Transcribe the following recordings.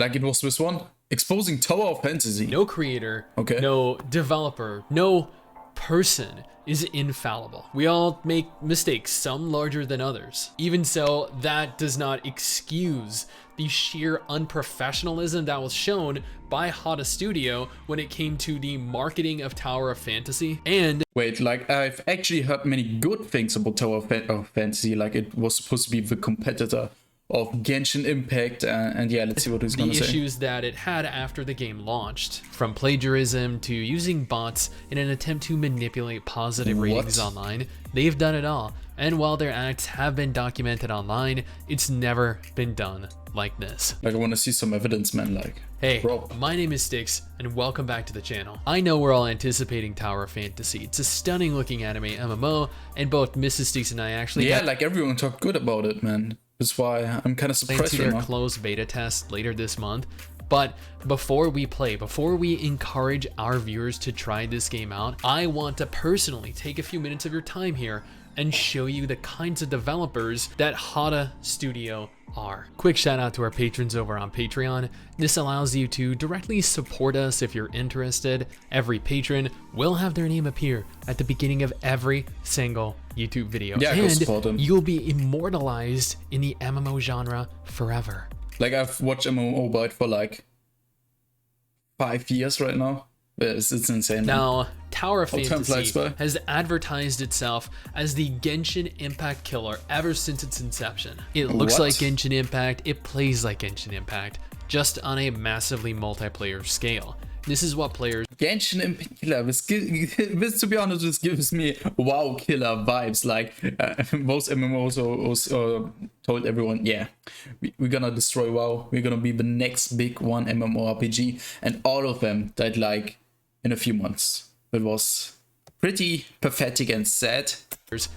Like it was this one, exposing Tower of Fantasy. No creator, Okay. no developer, no person is infallible. We all make mistakes, some larger than others. Even so, that does not excuse the sheer unprofessionalism that was shown by Hada Studio when it came to the marketing of Tower of Fantasy. And Wait, like I've actually heard many good things about Tower of Fantasy. Like it was supposed to be the competitor of Genshin Impact, and yeah, let's see what he's gonna the say. issues that it had after the game launched, from plagiarism to using bots in an attempt to manipulate positive ratings online, they've done it all. And while their acts have been documented online, it's never been done like this. Like I want to see some evidence, man. Like, hey, bro. My name is Styx, and welcome back to the channel. I know we're all anticipating Tower of Fantasy. It's a stunning looking anime MMO, and both Mrs. Styx and I actually Yeah, like everyone talked good about it, man. That's why I'm kind of surprised into right their now. closed beta test later this month. But before we play, before we encourage our viewers to try this game out, I want to personally take a few minutes of your time here and show you the kinds of developers that Hada Studio are. Quick shout out to our patrons over on Patreon. This allows you to directly support us if you're interested. Every patron will have their name appear at the beginning of every single YouTube video. Yeah, go support them. And you'll be immortalized in the MMO genre forever. Like I've watched MMOByte for like 5 years right now. It's insane. Now, Tower of time flies Fantasy by. has advertised itself as the Genshin Impact killer ever since its inception. It looks What? like Genshin Impact, it plays like Genshin Impact, just on a massively multiplayer scale. This is what players Genshin Impact killer. This, to be honest, this gives me WoW killer vibes. Like most MMOs told everyone, yeah, we're gonna destroy WoW. We're gonna be the next big one MMORPG, and all of them died like in a few months. It was pretty pathetic and sad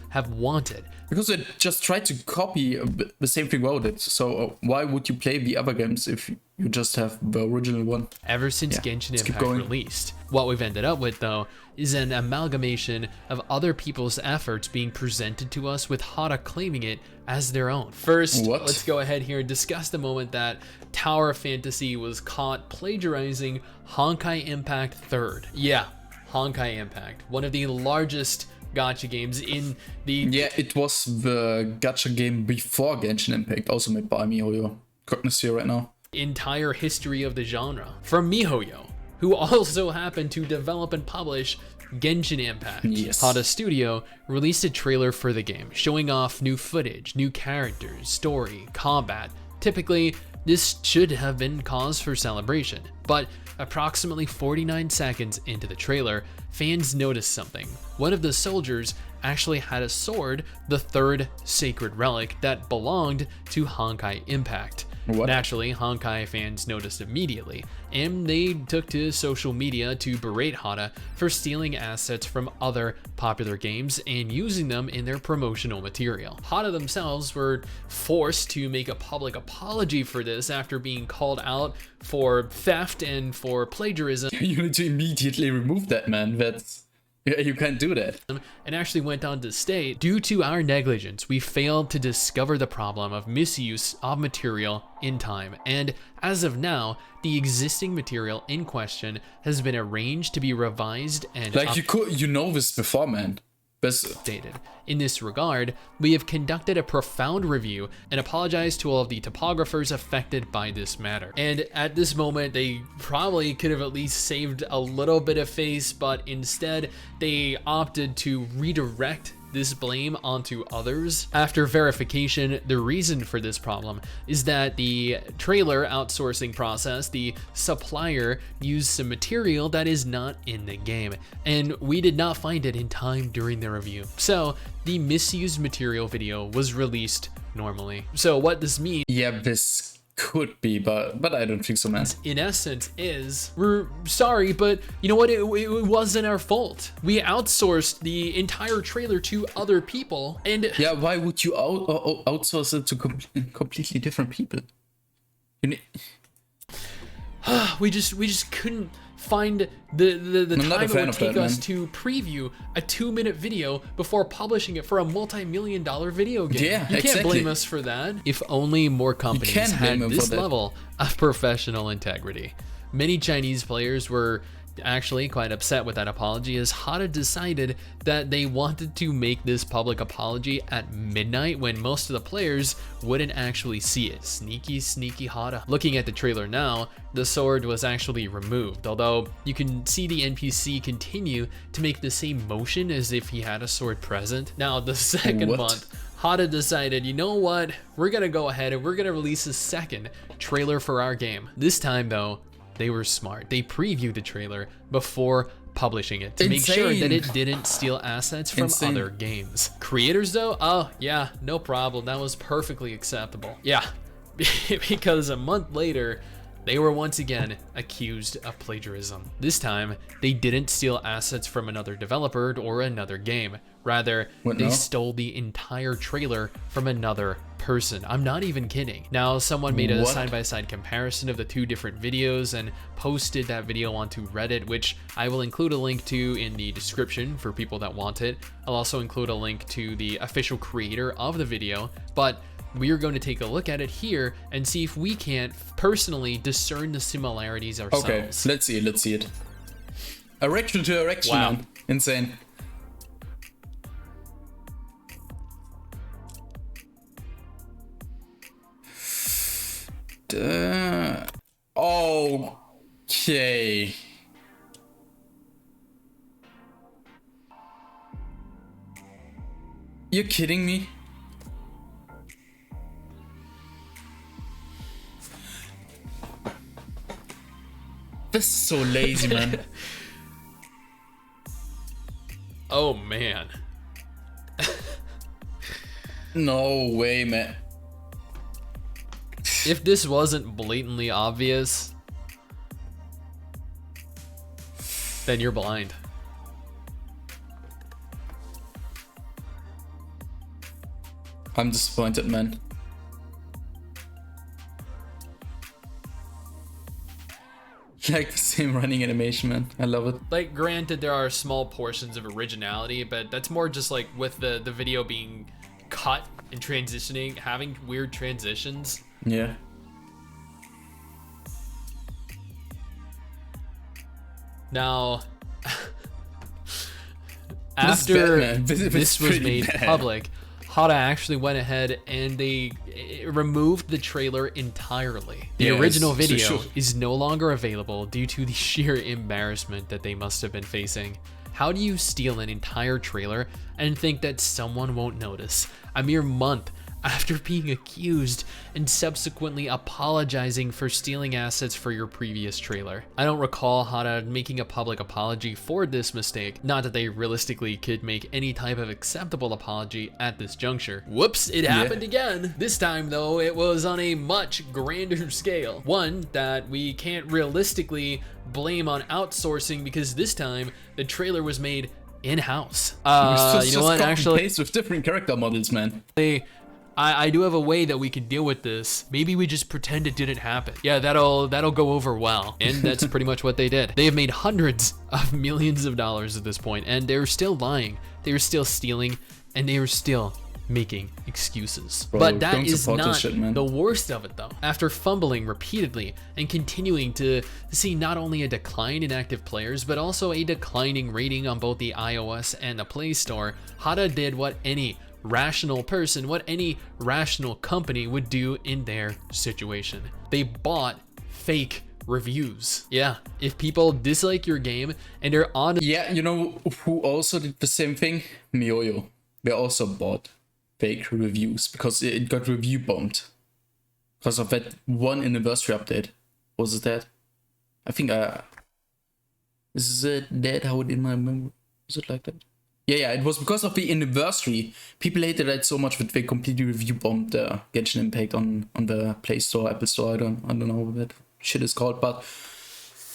have wanted. because they just tried to copy the same thing WoW did. So why would you play the other games if you just have the original one? Ever since Yeah, Genshin let's keep Impact going. released. What we've ended up with, though, is an amalgamation of other people's efforts being presented to us with Hada claiming it as their own. First, What? let's go ahead here and discuss the moment that Tower of Fantasy was caught plagiarizing Honkai Impact 3rd. Yeah, Honkai Impact, one of the largest gacha games in the Yeah, it was the gacha game before Genshin Impact, also made by MiHoYo. Goodness here right now. entire history of the genre. From MiHoYo, who also happened to develop and publish Genshin Impact. Yes. Hada Studio released a trailer for the game, showing off new footage, new characters, story, combat. Typically, this should have been cause for celebration, but approximately 49 seconds into the trailer, fans noticed something. One of the soldiers actually had a sword, the third sacred relic that belonged to Honkai Impact. What? Naturally, Honkai fans noticed immediately, and they took to social media to berate Hada for stealing assets from other popular games and using them in their promotional material. Hada themselves were forced to make a public apology for this after being called out for theft and for plagiarism. You need to immediately remove that, man. You can't do that. And actually went on to state, due to our negligence, we failed to discover the problem of misuse of material in time. And as of now, the existing material in question has been arranged to be revised and Like you know this before, man. updated. In this regard, we have conducted a profound review and apologized to all of the topographers affected by this matter. And at this moment, they probably could have at least saved a little bit of face, but instead they opted to redirect this blame onto others. After verification, the reason for this problem is that the trailer outsourcing process, the supplier used some material that is not in the game, and we did not find it in time during the review. So the misused material video was released normally. So what this means, Yeah, this could be, but I don't think so, man. in essence, is we're sorry, but you know what? It wasn't our fault. We outsourced the entire trailer to other people, and Yeah, why would you outsource it to completely different people? You need... we just couldn't find the I'm not a time it fan would of take that, us man. to preview a 2-minute video before publishing it for a multi-million-dollar video game. Yeah, you can't exactly. blame us for that. If only more companies can't blame had them for this that. level of professional integrity. Many Chinese players were actually quite upset with that apology, as Hada decided that they wanted to make this public apology at midnight when most of the players wouldn't actually see it. Sneaky, sneaky Hada. Looking at the trailer now, the sword was actually removed, although you can see the NPC continue to make the same motion as if he had a sword present. Now, the second What? month, Hada decided, you know what, we're gonna go ahead and we're gonna release a second trailer for our game. This time though, they were smart. They previewed the trailer before publishing it to make sure that it didn't steal assets from other games. Creators though, oh yeah, no problem. That was perfectly acceptable. Yeah, because a month later, they were once again accused of plagiarism. This time, they didn't steal assets from another developer or another game. Rather, they stole the entire trailer from another person. I'm not even kidding. Now, someone made a side-by-side comparison of the two different videos and posted that video onto Reddit, which I will include a link to in the description for people that want it. I'll also include a link to the official creator of the video, but we are going to take a look at it here and see if we can't personally discern the similarities ourselves. Okay, let's see it. Erection to erection, Wow. man. Insane. Okay. You're kidding me? This is so lazy, man. Oh man. No way, man. If this wasn't blatantly obvious, then you're blind. I'm disappointed, man. Like the same running animation, man. I love it. Like, granted, there are small portions of originality, but that's more just like with the video being cut and transitioning, having weird transitions. Yeah. Now, This is after bad, man. This this was pretty made bad. public, Hada actually went ahead and they removed the trailer entirely. The Yes, original so video sure. is no longer available due to the sheer embarrassment that they must have been facing. How do you steal an entire trailer and think that someone won't notice a mere month after being accused and subsequently apologizing for stealing assets for your previous trailer? I don't recall Hada making a public apology for this mistake, not that they realistically could make any type of acceptable apology at this juncture. Whoops, it happened again. This time though, it was on a much grander scale. One that we can't realistically blame on outsourcing, because this time the trailer was made in-house. You know what, actually, with different character models, man. I do have a way that we can deal with this. Maybe we just pretend it didn't happen. Yeah, that'll go over well. And that's pretty much what they did. They have made hundreds of millions of dollars at this point, and they're still lying. They're still stealing, and they are still making excuses. Bro, but that don't is support this not shit, man. the worst of it though. After fumbling repeatedly and continuing to see not only a decline in active players, but also a declining rating on both the iOS and the Play Store, Hada did what any rational person, what any rational company would do in their situation. They bought fake reviews. Yeah, if people dislike your game and they're on... Yeah, you know who also did the same thing? MiYoYo. They also bought fake reviews because it got review bombed. Because of that one anniversary update. Was it that? I think is it that how it in my memory? Was it like that? Yeah, it was because of the anniversary. People hated it so much that they completely review bombed the Genshin Impact on the Play Store, Apple Store. I don't know what that shit is called, but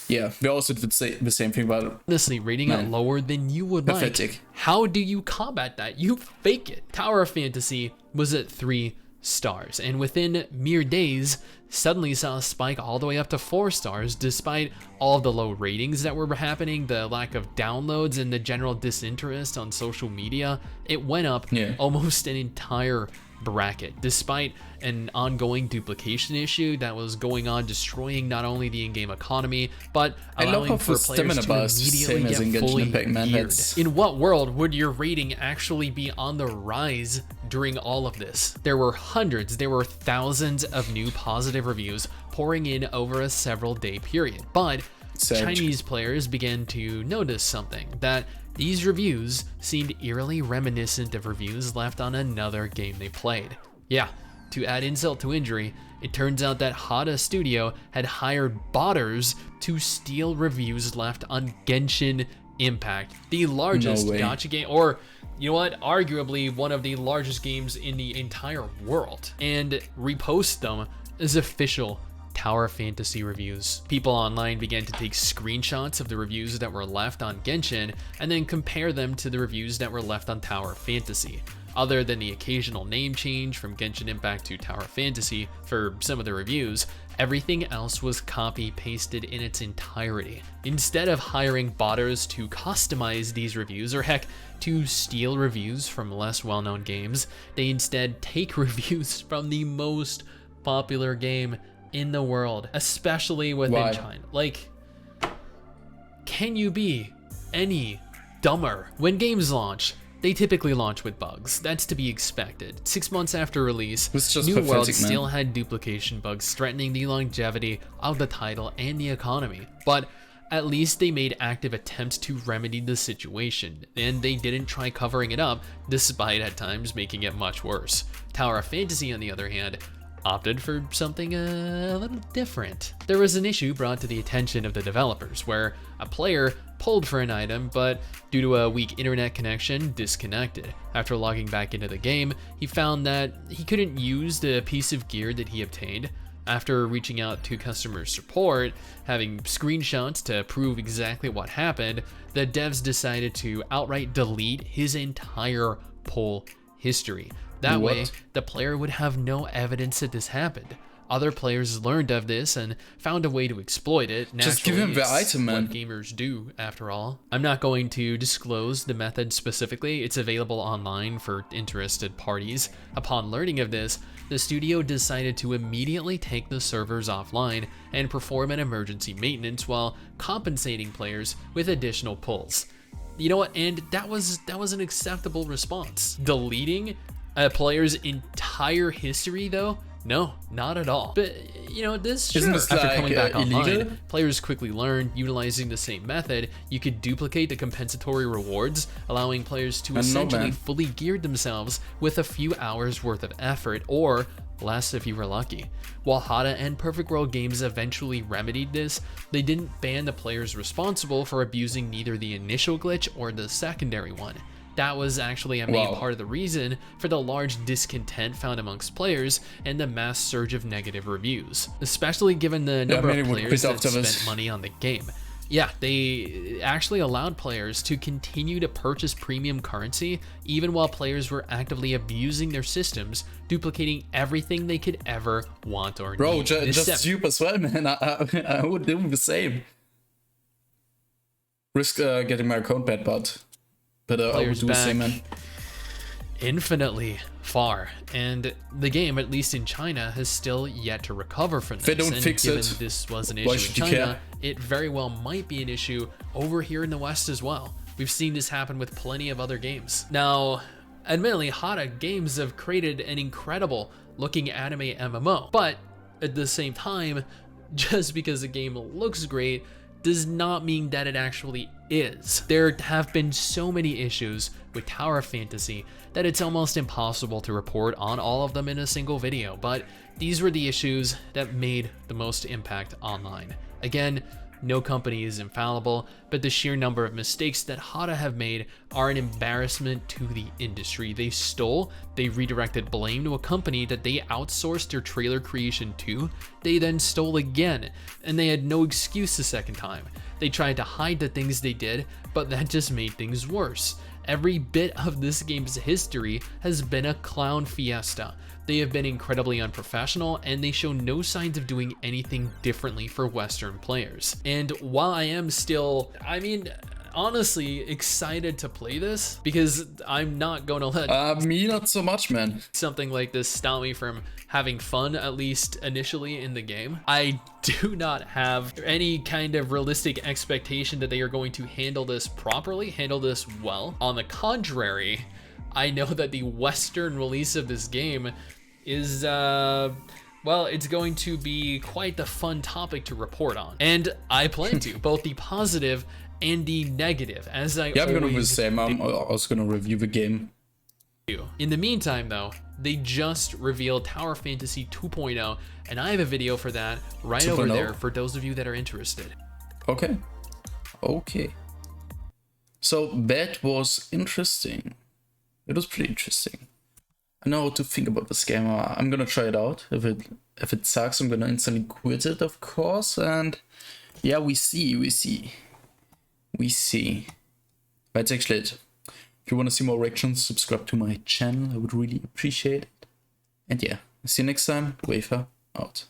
yeah, they also did the same thing. But honestly rating it lower than you would pathetic. like. How do you combat that? You fake it. Tower of Fantasy was at 3 stars, and within mere days suddenly saw a spike all the way up to 4 stars, despite all of the low ratings that were happening, the lack of downloads, and the general disinterest on social media. It went up almost an entire bracket, despite an ongoing duplication issue that was going on, destroying not only the in-game economy, but allowing for players to immediately get fully geared. In what world would your rating actually be on the rise during all of this? There were hundreds, there were thousands of new positive reviews pouring in over a several day period, but Chinese players began to notice something, that these reviews seemed eerily reminiscent of reviews left on another game they played. Yeah, to add insult to injury, it turns out that Hada Studio had hired botters to steal reviews left on Genshin Impact, the largest gacha game, or you know what, arguably one of the largest games in the entire world, and repost them as official Tower Fantasy reviews. People online began to take screenshots of the reviews that were left on Genshin and then compare them to the reviews that were left on Tower Fantasy. Other than the occasional name change from Genshin Impact to Tower Fantasy for some of the reviews, everything else was copy-pasted in its entirety. Instead of hiring botters to customize these reviews, or heck, to steal reviews from less well-known games, they instead take reviews from the most popular game in the world, especially within China. Like, can you be any dumber? When games launch, they typically launch with bugs. That's to be expected. 6 months after release, New World still had duplication bugs threatening the longevity of the title and the economy. But at least they made active attempts to remedy the situation, and they didn't try covering it up, despite at times making it much worse. Tower of Fantasy, on the other hand, opted for something a little different. There was an issue brought to the attention of the developers where a player pulled for an item, but due to a weak internet connection, disconnected. After logging back into the game, he found that he couldn't use the piece of gear that he obtained. After reaching out to customer support, having screenshots to prove exactly what happened, the devs decided to outright delete his entire pull history. That way, the player would have no evidence that this happened. Other players learned of this and found a way to exploit it. Naturally, just give him the item, man. What gamers do, after all. I'm not going to disclose the method specifically. It's available online for interested parties. Upon learning of this, the studio decided to immediately take the servers offline and perform an emergency maintenance while compensating players with additional pulls. You know what? And that was an acceptable response. Deleting a player's entire history, though? No, not at all. But you know, this after coming back online, players quickly learned, utilizing the same method, you could duplicate the compensatory rewards, allowing players to essentially fully gear themselves with a few hours worth of effort, or less if you were lucky. While Hada and Perfect World Games eventually remedied this, they didn't ban the players responsible for abusing neither the initial glitch or the secondary one. That was actually a main part of the reason for the large discontent found amongst players and the mass surge of negative reviews, especially given the number of players that spent money on the game. Yeah, they actually allowed players to continue to purchase premium currency even while players were actively abusing their systems, duplicating everything they could ever want or need. Bro, just dupe as well, man. I would do the same. Risk getting my account bad, but I would do the same, man. Infinitely far, and the game, at least in China, has still yet to recover from this. If they don't fix it, this was an issue in China, it very well might be an issue over here in the West as well. We've seen this happen with plenty of other games. Now, admittedly, Hada Games have created an incredible looking anime MMO, but at the same time, just because a game looks great does not mean that it actually is. There have been so many issues with Tower Fantasy that it's almost impossible to report on all of them in a single video, but these were the issues that made the most impact online. Again, no company is infallible, but the sheer number of mistakes that Hada have made are an embarrassment to the industry. They stole, they redirected blame to a company that they outsourced their trailer creation to, they then stole again, and they had no excuse the second time. They tried to hide the things they did, but that just made things worse. Every bit of this game's history has been a clown fiesta. they have been incredibly unprofessional, and they show no signs of doing anything differently for Western players. And while I am still, I mean, honestly excited to play this, because I'm not going to let me not so much, man. something like this stop me from having fun, at least initially in the game. I do not have any kind of realistic expectation that they are going to handle this properly, handle this well. On the contrary, I know that the Western release of this game is well, it's going to be quite the fun topic to report on, and I plan to, both the positive and the negative, as I Yeah, I'm gonna do the always same. I'm also gonna review the game. do. In the meantime, though, they just revealed Tower Fantasy 2.0, and I have a video for that right over 2.0? there for those of you that are interested. Okay. Okay. So that was interesting. It was pretty interesting. I know what to think about this game. I'm gonna try it out. If it sucks, I'm gonna instantly quit it, of course. And yeah, we see. That's actually it. If you want to see more reactions, subscribe to my channel. I would really appreciate it. And yeah, see you next time. Wafer out.